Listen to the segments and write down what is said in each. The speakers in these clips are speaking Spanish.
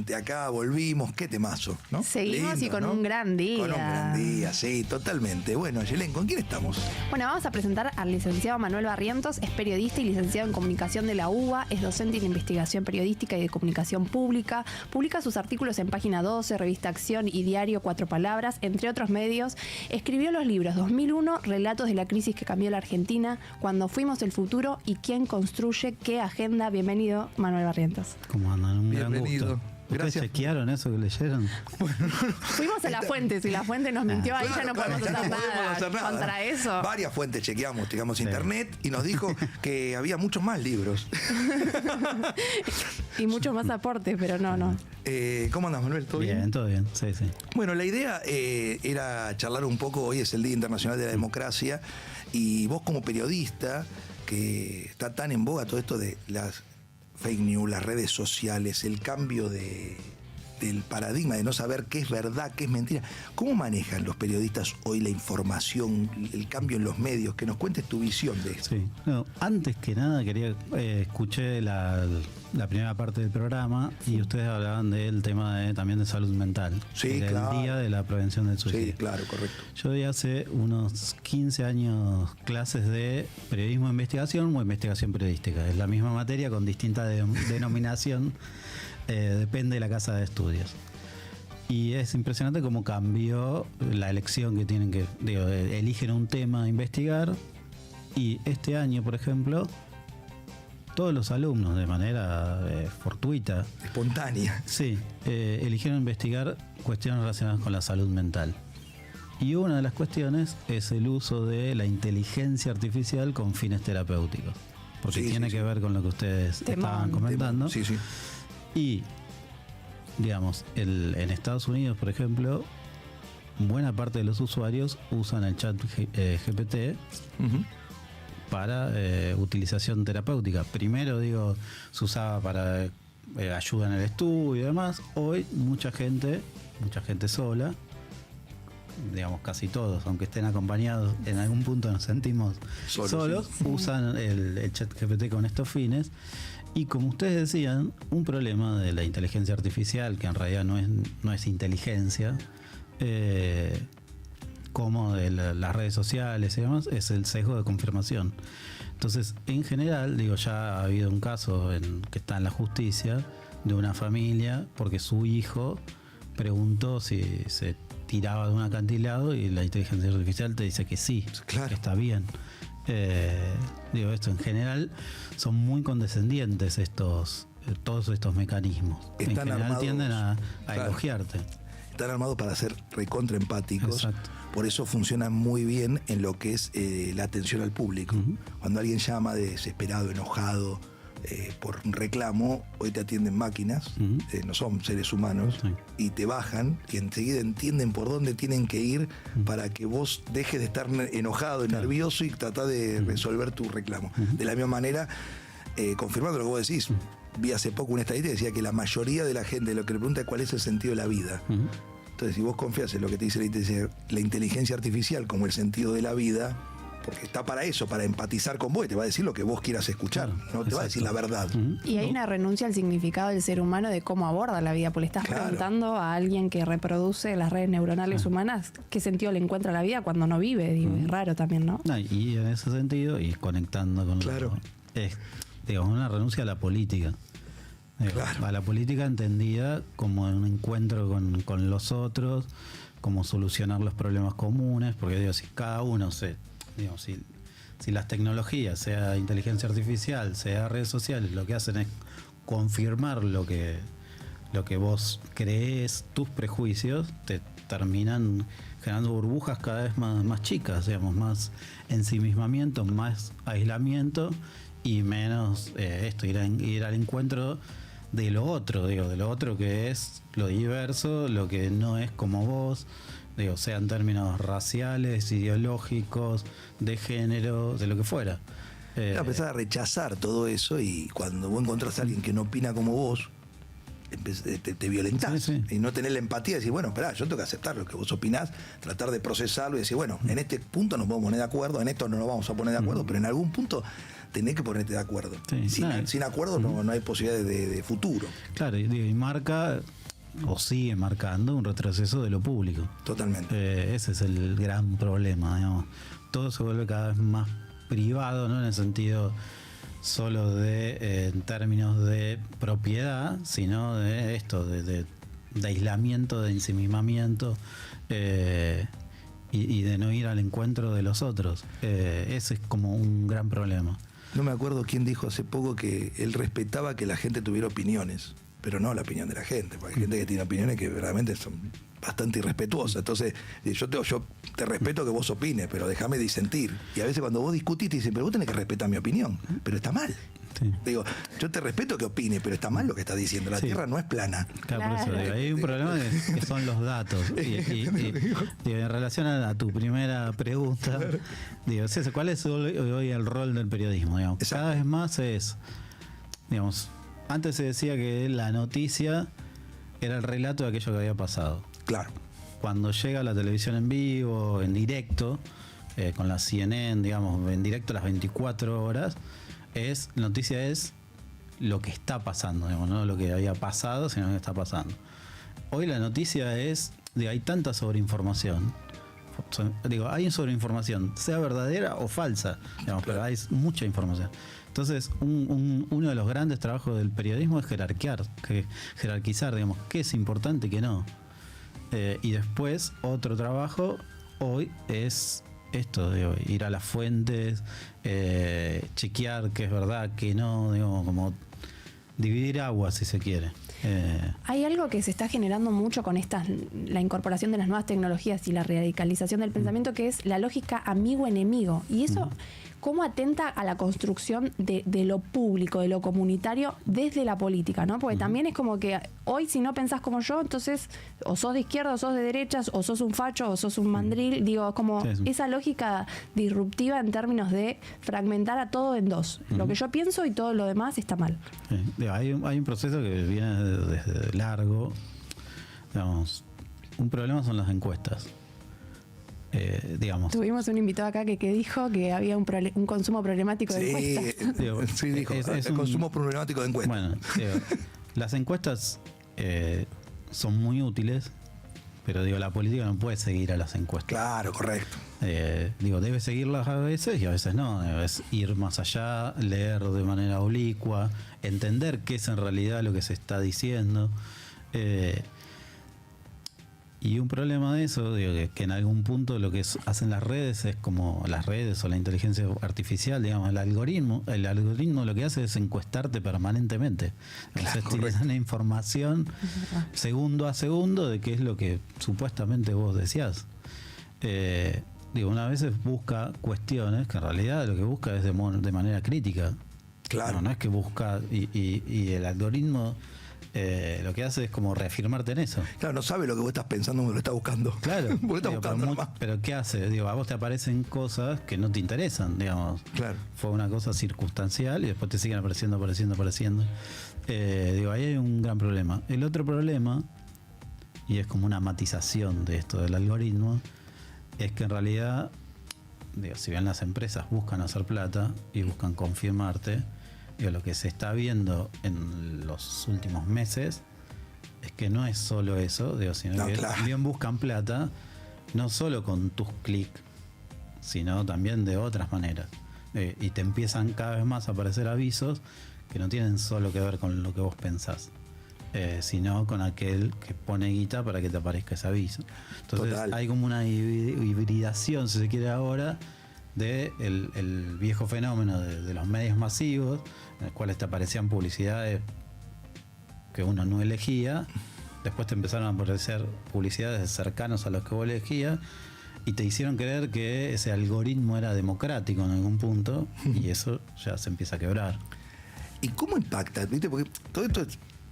Nuevamente acá volvimos, qué temazo, ¿no? Seguimos. Lindo, y con ¿no? un gran día. Con un gran día, sí, totalmente. Bueno, Yelén, ¿con quién estamos? Bueno, vamos a presentar al licenciado Manuel Barrientos. Es periodista y licenciado en comunicación de la UBA. Es docente en investigación periodística y de comunicación pública. Publica sus artículos en Página 12, Revista Acción y Diario Cuatro Palabras, entre otros medios. Escribió los libros 2001, Relatos de la crisis que cambió la Argentina, Cuando fuimos el futuro y ¿Quién construye qué agenda? Bienvenido, Manuel Barrientos. ¿Cómo andan? Un Bienvenido. gran gusto. ¿Ustedes Gracias. chequearon eso que leyeron? Fuimos a la fuente, si la fuente nos mintió, ahí ya no podemos ya hacer no podemos nada hacer nada. contra eso. Varias fuentes chequeamos Sí. internet y nos dijo que había muchos más libros. Y muchos más aportes, pero no. ¿Cómo andas, Manuel? ¿Todo bien? Bien, todo bien, sí. Bueno, la idea era charlar un poco, hoy es el Día Internacional de la Democracia, y vos como periodista, que está tan en boga todo esto de las fake news, las redes sociales, el cambio del paradigma de no saber qué es verdad, qué es mentira. ¿Cómo manejan los periodistas hoy la información, el cambio en los medios? Que nos cuentes tu visión de esto. Sí. No, antes que nada escuché la primera parte del programa y ustedes hablaban del tema también de salud mental. Sí, del claro. Día de la Prevención del Suicidio. Sí, claro, correcto. Yo di hace unos 15 años clases de periodismo de investigación o investigación periodística. Es la misma materia con distinta denominación, depende de la casa de estudios. Y es impresionante cómo cambió la elección que tienen que... eligen un tema a investigar y este año, por ejemplo, todos los alumnos, de manera fortuita, Espontánea. sí, eligieron investigar cuestiones relacionadas con la salud mental. Y una de las cuestiones es el uso de la inteligencia artificial con fines terapéuticos. Porque Sí, tiene sí, que sí. ver con lo que ustedes Temón. estaban comentando. Sí, sí. Y, digamos, en Estados Unidos, por ejemplo, buena parte de los usuarios usan el chat GPT Ujú. para utilización terapéutica. Primero, se usaba para ayuda en el estudio y demás. Hoy mucha gente sola, digamos casi todos, aunque estén acompañados, en algún punto nos sentimos solos, sí. usan el chat GPT con estos fines. Y como ustedes decían, un problema de la inteligencia artificial, que en realidad no es inteligencia, como de las redes sociales y demás, es el sesgo de confirmación. Entonces, en general, ya ha habido un caso que está en la justicia de una familia porque su hijo preguntó si se tiraba de un acantilado y la inteligencia artificial te dice que sí, Claro. que está bien. Esto en general son muy condescendientes todos estos mecanismos. Están en general armados, tienden a claro. elogiarte. Están armados para ser recontra empáticos. Exacto. Por eso funcionan muy bien en lo que es la atención al público. Ujú. Cuando alguien llama desesperado, enojado, por un reclamo, hoy te atienden máquinas, Ujú. no son seres humanos, Sí. y te bajan y enseguida entienden por dónde tienen que ir para que vos dejes de estar enojado y nervioso y tratás de resolver tu reclamo. De la misma manera, confirmando lo que vos decís, vi hace poco una estadística que decía que la mayoría de la gente lo que le pregunta es cuál es el sentido de la vida. Ujú. Entonces, si vos confías en lo que te dice la inteligencia artificial como el sentido de la vida, porque está para eso, para empatizar con vos, y te va a decir lo que vos quieras escuchar, Claro, no te va a decir la exacto. verdad. Ujú. Y hay una renuncia al significado del ser humano de cómo aborda la vida, porque le estás Claro. preguntando a alguien que reproduce las redes neuronales humanas qué sentido le encuentra a la vida cuando no vive. Digo, es raro también, ¿no? No, y en ese sentido, y conectando con Claro. es, digamos, una renuncia a la política. Claro. A la política entendida como un encuentro con los otros, como solucionar los problemas comunes, porque si cada uno si las tecnologías, sea inteligencia artificial, sea redes sociales, lo que hacen es confirmar lo que vos crees, tus prejuicios, te terminan generando burbujas cada vez más chicas, más ensimismamiento, más aislamiento y menos ir al encuentro de lo otro, de lo otro que es lo diverso, lo que no es como vos, sea en términos raciales, ideológicos, de género, de lo que fuera. Empezás a rechazar todo eso y cuando vos encontrás a alguien que no opina como vos, te violentás. Sí, sí. Y no tenés la empatía de decir, bueno, esperá, yo tengo que aceptar lo que vos opinás, tratar de procesarlo y decir, bueno, en este punto nos vamos a poner de acuerdo, en esto no nos vamos a poner de acuerdo, pero en algún punto tenés que ponerte de acuerdo. Sí, Sin acuerdo no hay posibilidad de futuro. Claro, y marca o sigue marcando un retroceso de lo público. Totalmente. Ese es el gran problema, digamos. Todo se vuelve cada vez más privado, no en el sentido solo de en términos de propiedad, sino de esto, de aislamiento, de ensimismamiento, y de no ir al encuentro de los otros. Ese es como un gran problema. No me acuerdo quién dijo hace poco que él respetaba que la gente tuviera opiniones, pero no la opinión de la gente, porque hay gente que tiene opiniones que verdaderamente son bastante irrespetuosas. Entonces, yo te respeto que vos opines, pero déjame disentir. Y a veces cuando vos discutís te dicen, pero vos tenés que respetar mi opinión, pero está mal. Sí. Digo, yo te respeto que opine, pero está mal lo que estás diciendo. La Tierra no es plana. Claro, por eso digo, hay un problema que son los datos. Y en relación a tu primera pregunta, digo, ¿cuál es hoy el rol del periodismo? Digamos, cada vez más es, digamos, antes se decía que la noticia era el relato de aquello que había pasado. Claro. Cuando llega la televisión en vivo, en directo, con la CNN, digamos, en directo a las 24 horas, noticia es lo que está pasando, digamos, no lo que había pasado, sino lo que está pasando. Hoy la noticia es, hay tanta sobreinformación, hay sobreinformación, sea verdadera o falsa, digamos, pero hay mucha información. Entonces, uno de los grandes trabajos del periodismo es jerarquizar, digamos, qué es importante y qué no. Y después, otro trabajo hoy es esto, ir a las fuentes, chequear qué es verdad, qué no, digamos, como dividir aguas, si se quiere. Hay algo que se está generando mucho con la incorporación de las nuevas tecnologías y la radicalización del pensamiento, que es la lógica amigo-enemigo. Y eso, ¿cómo atenta a la construcción de lo público, de lo comunitario, desde la política, ¿no? Porque también es como que hoy, si no pensás como yo, entonces o sos de izquierda, o sos de derechas, o sos un facho, o sos un mandril. Digo, como esa lógica disruptiva en términos de fragmentar a todo en dos. Lo que yo pienso y todo lo demás está mal. Hay un proceso que viene desde largo. Digamos, un problema son las encuestas. Digamos. Tuvimos un invitado acá que dijo que había un consumo problemático de encuestas. Sí, dijo, el consumo problemático de encuestas. Bueno, las encuestas son muy útiles, pero la política no puede seguir a las encuestas. Claro, correcto. Debe seguirlas a veces y a veces no. Debes ir más allá, leer de manera oblicua, entender qué es en realidad lo que se está diciendo. Y un problema de eso, que en algún punto lo que hacen las redes es como las redes o la inteligencia artificial, digamos, el algoritmo lo que hace es encuestarte permanentemente. Claro, te dan información segundo a segundo de qué es lo que supuestamente vos decías. Una vez busca cuestiones que en realidad lo que busca es de manera crítica. Claro. No es que busca y el algoritmo lo que hace es como reafirmarte en eso. Claro, no sabe lo que vos estás pensando cuando lo estás buscando. Claro. Vos estás buscando pero ¿qué hace? A vos te aparecen cosas que no te interesan, digamos. Claro. Fue una cosa circunstancial y después te siguen apareciendo. Ahí hay un gran problema. El otro problema, y es como una matización de esto del algoritmo, es que en realidad, si bien las empresas buscan hacer plata y buscan confirmarte, lo que se está viendo en los últimos meses es que no es solo eso, sino que bien buscan plata, no solo con tus clics, sino también de otras maneras. Y te empiezan cada vez más a aparecer avisos que no tienen solo que ver con lo que vos pensás, sino con aquel que pone guita para que te aparezca ese aviso. Entonces hay como una hibridación, si se quiere ahora, de el viejo fenómeno de los medios masivos, en los cuales te aparecían publicidades que uno no elegía, después te empezaron a aparecer publicidades cercanos a los que vos elegías y te hicieron creer que ese algoritmo era democrático en algún punto y eso ya se empieza a quebrar. ¿Y cómo impacta? ¿Viste? Porque todo esto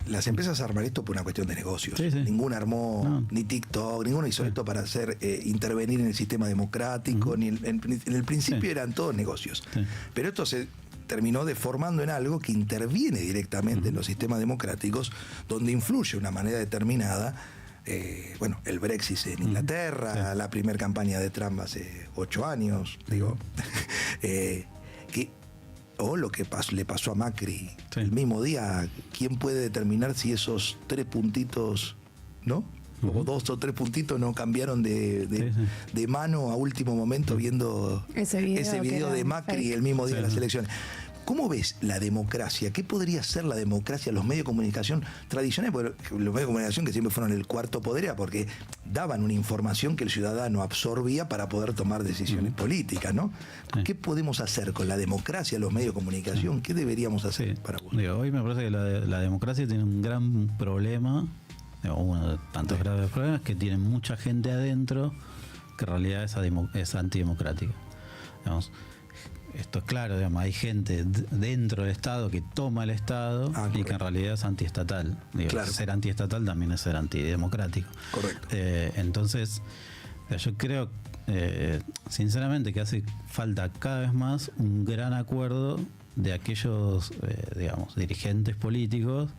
las empresas arman esto por una cuestión de negocios. Sí. Ninguna armó, ni TikTok, ninguno hizo esto para hacer intervenir en el sistema democrático, ni en el principio eran todos negocios. Sí. Pero esto se terminó deformando en algo que interviene directamente en los sistemas democráticos, donde influye de una manera determinada. El Brexit en Inglaterra, la primera campaña de Trump hace 8 años, o lo que le pasó a Macri el mismo día. ¿Quién puede determinar si esos 3 puntitos ¿no? Como 2 o 3 puntitos no cambiaron de mano a último momento viendo ese video de Macri el mismo día de las elecciones. ¿Cómo ves la democracia? ¿Qué podría ser la democracia? Los medios de comunicación tradicionales, porque los medios de comunicación que siempre fueron el cuarto poder era porque daban una información que el ciudadano absorbía para poder tomar decisiones políticas, ¿no? ¿Qué podemos hacer con la democracia, los medios de comunicación? ¿Qué deberíamos hacer para vos? Hoy me parece que la democracia tiene un gran problema, uno de tantos graves problemas, que tiene mucha gente adentro que en realidad es antidemocrática. Digamos, esto es claro, digamos, hay gente dentro del Estado que toma el Estado y que en realidad es antiestatal. Claro. Ser antiestatal también es ser antidemocrático. Correcto. Entonces, yo creo, sinceramente, que hace falta cada vez más un gran acuerdo de aquellos, digamos, dirigentes políticos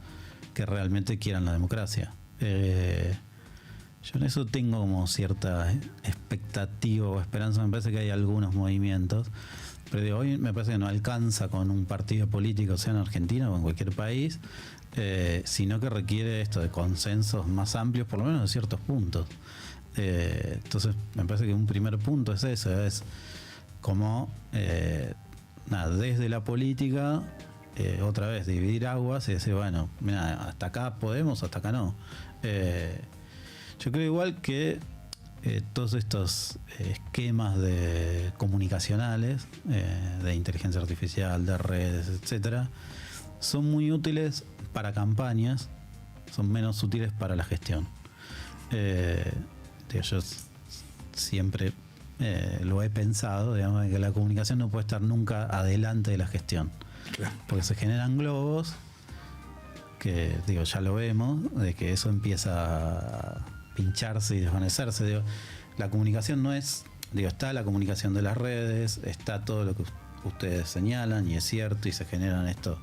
que realmente quieran la democracia. Yo en eso tengo como cierta expectativa o esperanza. Me parece que hay algunos movimientos, pero hoy me parece que no alcanza con un partido político, sea en Argentina o en cualquier país, sino que requiere esto de consensos más amplios, por lo menos en ciertos puntos. Entonces me parece que un primer punto es eso, es como desde la política otra vez dividir aguas y decir, bueno, mira, hasta acá podemos, hasta acá no. Yo creo igual que todos estos esquemas comunicacionales, de inteligencia artificial, de redes, etcétera, son muy útiles para campañas, son menos útiles para la gestión. Yo siempre lo he pensado, digamos, que la comunicación no puede estar nunca adelante de la gestión. Claro. Porque se generan globos que, ya lo vemos, de que eso empieza a pincharse y desvanecerse. La comunicación no es, está la comunicación de las redes, está todo lo que ustedes señalan y es cierto, y se generan esto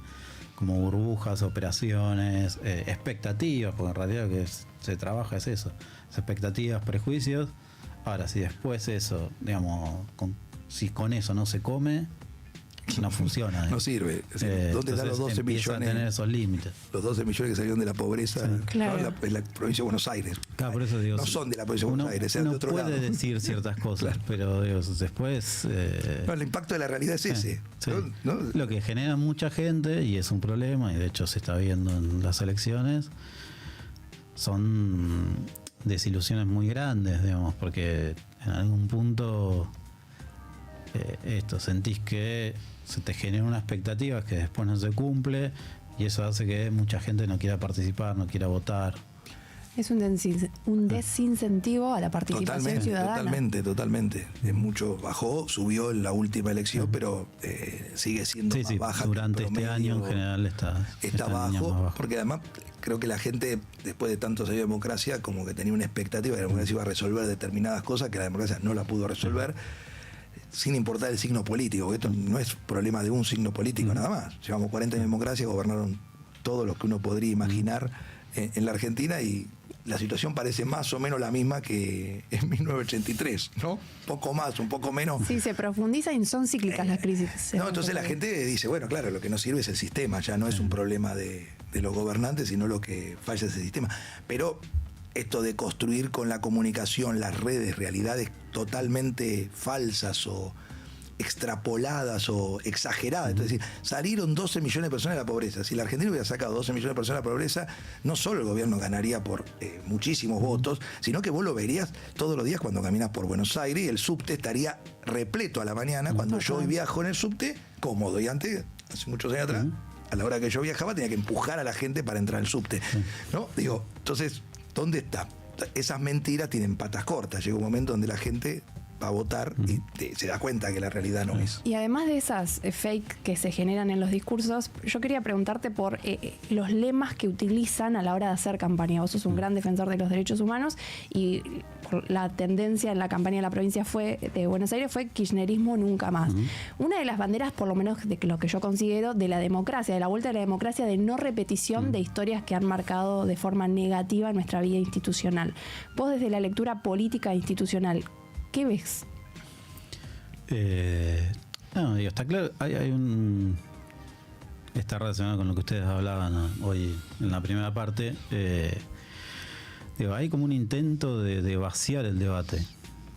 como burbujas, operaciones, expectativas, porque en realidad lo que se trabaja es eso, expectativas, prejuicios. Ahora, si después eso, digamos, si con eso no se come, no funciona. No sirve. ¿Dónde están los 12 millones? A tener esos límites. Los 12 millones que salieron de la pobreza, claro, en la provincia de Buenos Aires. Claro, por eso digo, no son de la provincia de Buenos Aires, sean de otro lado. Uno puede decir ciertas cosas, claro, pero después... el impacto de la realidad es ese. Sí. ¿No? Lo que genera mucha gente, y es un problema, y de hecho se está viendo en las elecciones, son desilusiones muy grandes, digamos, porque en algún punto sentís que se te genera una expectativa que después no se cumple, y eso hace que mucha gente no quiera participar, no quiera votar. Es un desincentivo a la participación ciudadana. Totalmente. Mucho bajó, subió en la última elección, pero sigue siendo más baja. Durante este año en general está bajo, porque además creo que la gente, después de tantos años de democracia, como que tenía una expectativa que la democracia iba a resolver determinadas cosas que la democracia no la pudo resolver, sin importar el signo político, porque esto no es problema de un signo político nada más. Llevamos 40 años de democracia, gobernaron todo lo que uno podría imaginar en la Argentina, y la situación parece más o menos la misma que en 1983, ¿no? Un poco más, un poco menos. Sí, se profundiza y son cíclicas las crisis. No, entonces la gente dice, bueno, claro, lo que no sirve es el sistema, ya no es un problema de los gobernantes, sino lo que falla es el sistema. Pero esto de construir con la comunicación, las redes, realidades totalmente falsas o extrapoladas o exageradas. Entonces, salieron 12 millones de personas de la pobreza. Si la Argentina hubiera sacado 12 millones de personas de la pobreza, no solo el gobierno ganaría por muchísimos votos, sino que vos lo verías todos los días cuando caminas por Buenos Aires, y el subte estaría repleto a la mañana, cuando yo hoy viajo en el subte, cómodo. Y antes, hace muchos años atrás, a la hora que yo viajaba, tenía que empujar a la gente para entrar al subte, ¿no? Digo, entonces, ¿dónde está? Esas mentiras tienen patas cortas. Llega un momento donde la gente va a votar y se da cuenta que la realidad no es. Y además de esas fake que se generan en los discursos, yo quería preguntarte por los lemas que utilizan a la hora de hacer campaña. Vos sos un gran defensor de los derechos humanos, y la tendencia en la campaña de la provincia de Buenos Aires fue kirchnerismo nunca más. Una de las banderas, por lo menos de lo que yo considero, de la democracia, de la vuelta de la democracia, de no repetición de historias que han marcado de forma negativa nuestra vida institucional. Vos, desde la lectura política e institucional, ¿qué ves? Está claro, está relacionado con lo que ustedes hablaban hoy en la primera parte. Digo, hay como un intento de vaciar el debate,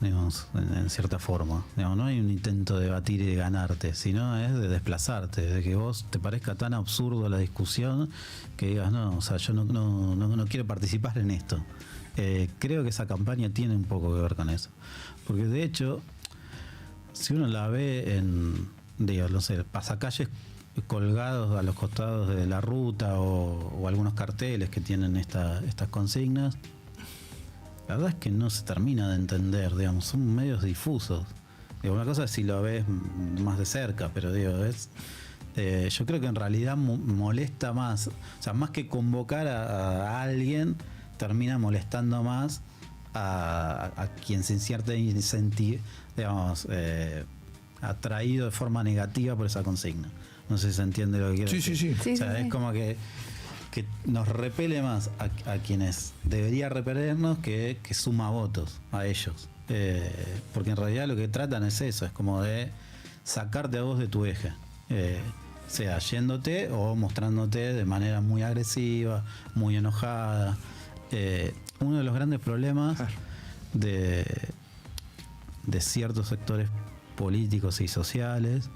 digamos, en cierta forma. Digamos, no hay un intento de debatir y de ganarte, sino es de desplazarte, de que vos te parezca tan absurdo la discusión que digas, no, o sea, yo no quiero participar en esto. Creo que esa campaña tiene un poco que ver con eso. Porque de hecho, si uno la ve en, digo, no sé, pasacalles colgados a los costados de la ruta o algunos carteles que tienen estas consignas, la verdad es que no se termina de entender, digamos, son medios difusos. Digo, una cosa es si lo ves más de cerca, pero digo, yo creo que en realidad molesta más, o sea, más que convocar a alguien, termina molestando más a quien se cierta incentivo, digamos, atraído de forma negativa por esa consigna. No sé si se entiende lo que quiero decir. Sí. O sea, es como que nos repele más a quienes debería repelernos que suma votos a ellos. Porque en realidad lo que tratan es eso, es como de sacarte a vos de tu eje. Sea yéndote o mostrándote de manera muy agresiva, muy enojada. Uno de los grandes problemas de ciertos sectores políticos y sociales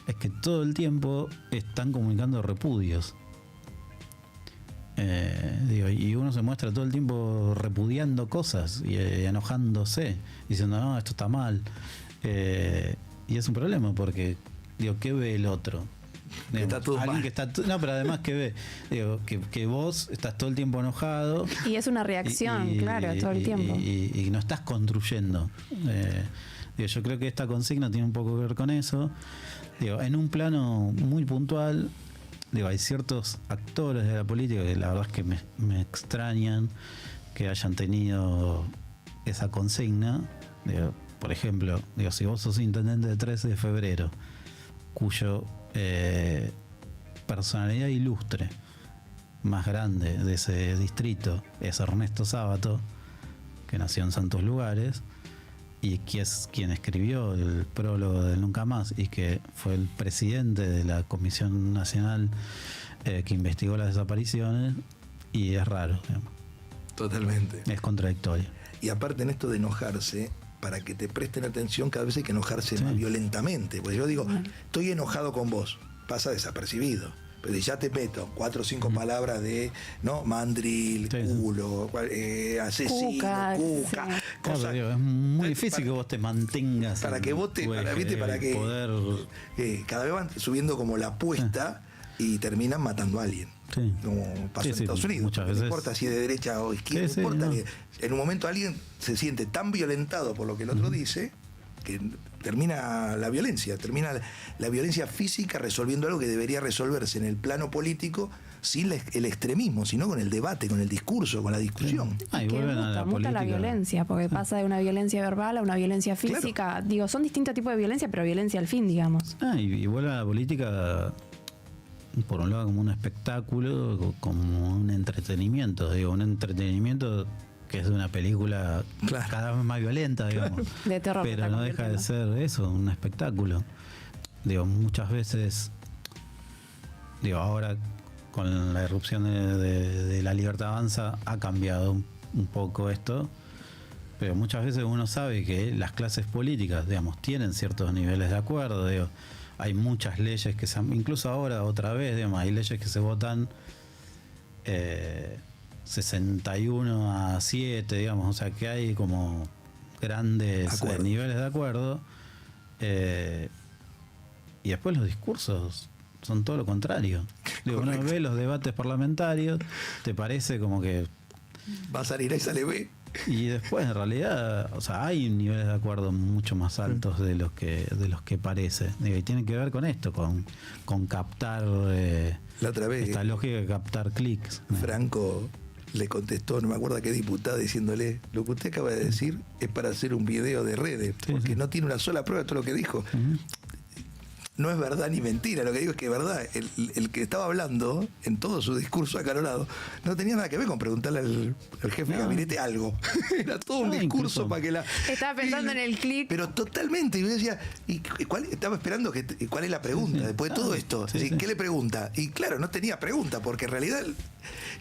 es que todo el tiempo están comunicando repudios. Y uno se muestra todo el tiempo repudiando cosas y enojándose, diciendo, no, esto está mal. Y es un problema porque, ¿qué ve el otro? Está todo alguien mal. que está no, pero además que ve, que vos estás todo el tiempo enojado Y es una reacción, claro, todo el tiempo. y no estás construyendo. Yo creo que esta consigna tiene un poco que ver con eso. En un plano muy puntual, hay ciertos actores de la política que la verdad es que me extrañan que hayan tenido esa consigna. Por ejemplo, si vos sos intendente de 13 de febrero, cuyo personalidad ilustre más grande de ese distrito es Ernesto Sábato, que nació en Santos Lugares y que es quien escribió el prólogo del Nunca Más y que fue el presidente de la Comisión Nacional que investigó las desapariciones, y es raro, digamos. Totalmente. Es contradictorio. Y aparte en esto de enojarse, para que te presten atención, cada vez hay que enojarse más violentamente. Porque yo digo, estoy enojado con vos, pasa desapercibido. Pero si ya te meto 4 o 5 palabras de, ¿no? Mandril, culo, asesino, cuca, cosas. Claro, es muy difícil que vos te mantengas. Para que vos te, para que poder... cada vez van subiendo como la apuesta y terminan matando a alguien. Sí. Como pasó en Estados Unidos. Muchas veces. No importa si es de derecha o izquierda, no importa. En un momento alguien se siente tan violentado por lo que el otro dice que termina la violencia física resolviendo algo que debería resolverse en el plano político sin el extremismo, sino con el debate, con el discurso, con la discusión. Y que muta la violencia, porque pasa de una violencia verbal a una violencia física. Claro. Digo, son distintos tipos de violencia, pero violencia al fin, digamos. Y vuelve a la política, por un lado, como un espectáculo, como un entretenimiento. Un entretenimiento que es de una película cada vez más violenta, digamos. De terror. Pero no deja de ser eso, un espectáculo. Muchas veces, ahora con la irrupción de la Libertad Avanza ha cambiado un poco esto, pero muchas veces uno sabe que las clases políticas, tienen ciertos niveles de acuerdo. Hay muchas leyes que incluso ahora otra vez, hay leyes que se votan 61-7, o sea que hay como grandes niveles de acuerdo, y después los discursos son todo lo contrario. Uno ve los debates parlamentarios, te parece como que va a salir ahí, sale B. Y después en realidad, hay niveles de acuerdo mucho más altos de los que parece. Y tiene que ver con esto, con captar la otra vez, esta lógica de captar clics. Franco le contestó, no me acuerdo a qué diputada, diciéndole, lo que usted acaba de decir es para hacer un video de redes, porque no tiene una sola prueba de todo lo que dijo. no es verdad ni mentira. Lo que digo es que es verdad. El que estaba hablando en todo su discurso acalorado no tenía nada que ver con preguntarle al jefe de gabinete algo. Era todo un discurso incluso para que la... Estaba pensando en el clic. Pero totalmente. Y yo decía, estaba esperando cuál es la pregunta después de todo esto. ¿Qué le pregunta? Y claro, no tenía pregunta, porque en realidad...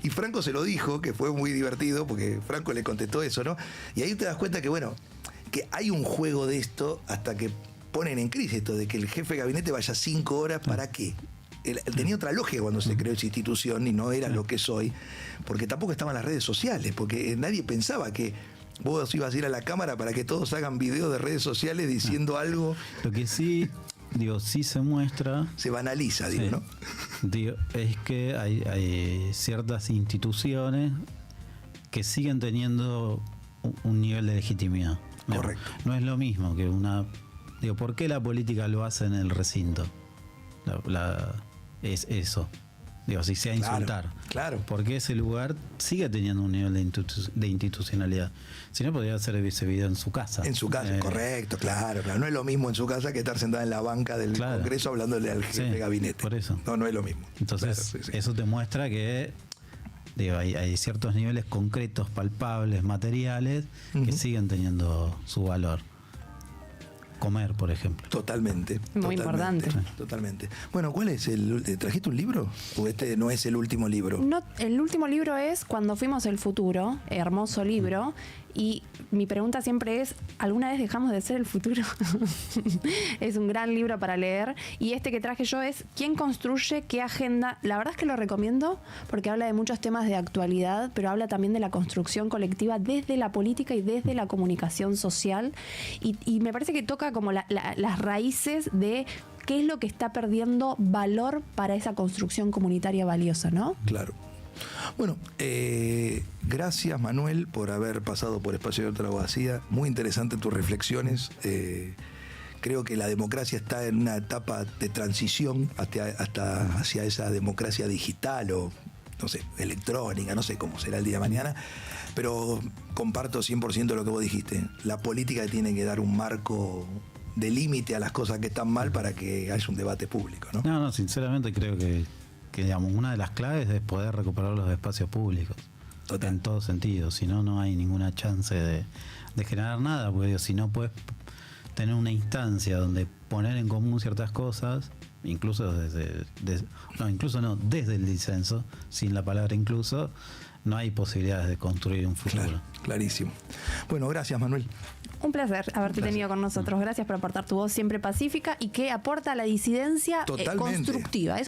Y Franco se lo dijo, que fue muy divertido, porque Franco le contestó eso, ¿no? Y ahí te das cuenta que, bueno, que hay un juego de esto hasta que ponen en crisis esto de que el jefe de gabinete vaya 5 horas, ¿para qué? Él tenía otra lógica cuando se creó esa institución y no era lo que es hoy, porque tampoco estaban las redes sociales, porque nadie pensaba que vos ibas a ir a la cámara para que todos hagan videos de redes sociales diciendo algo. Lo que sí, sí se muestra... Se banaliza, sí, ¿no? Es que hay ciertas instituciones que siguen teniendo un nivel de legitimidad. Correcto. No es lo mismo que una... ¿por qué la política lo hace en el recinto? Es eso. Si sea insultar. Claro. Porque ese lugar sigue teniendo un nivel de institucionalidad. Si no, podría hacer ese video en su casa. En su casa, correcto, claro. No es lo mismo en su casa que estar sentada en la banca del Congreso hablándole al jefe de gabinete. Por eso. No es lo mismo. Entonces, claro, sí. Eso te muestra que hay ciertos niveles concretos, palpables, materiales, que siguen teniendo su valor. Comer, por ejemplo. Totalmente. Muy importante. Totalmente. Bueno, ¿cuál es ¿trajiste un libro? ¿O este no es el último libro? No, el último libro es Cuando fuimos el futuro, hermoso libro. Y mi pregunta siempre es, ¿alguna vez dejamos de ser el futuro? Es un gran libro para leer. Y este que traje yo es ¿Quién construye qué agenda? La verdad es que lo recomiendo porque habla de muchos temas de actualidad, pero habla también de la construcción colectiva desde la política y desde la comunicación social. Y me parece que toca como las raíces de qué es lo que está perdiendo valor para esa construcción comunitaria valiosa, ¿no? Claro. Bueno, gracias Manuel por haber pasado por Espacio de Otra Abogacía. Muy interesante tus reflexiones. Creo que la democracia está en una etapa de transición hacia esa democracia digital o, no sé, electrónica, no sé cómo será el día de mañana, pero comparto 100% lo que vos dijiste. La política tiene que dar un marco de límite a las cosas que están mal para que haya un debate público, ¿no? No, sinceramente creo que digamos, una de las claves es poder recuperar los espacios públicos. Total. En todo sentido. Si no, no hay ninguna chance de generar nada, porque si no puedes tener una instancia donde poner en común ciertas cosas, incluso desde el disenso, sin la palabra incluso, no hay posibilidades de construir un futuro. Claro, clarísimo. Bueno, gracias Manuel. Un placer haberte tenido con nosotros. Gracias por aportar tu voz siempre pacífica y que aporta a la disidencia constructiva.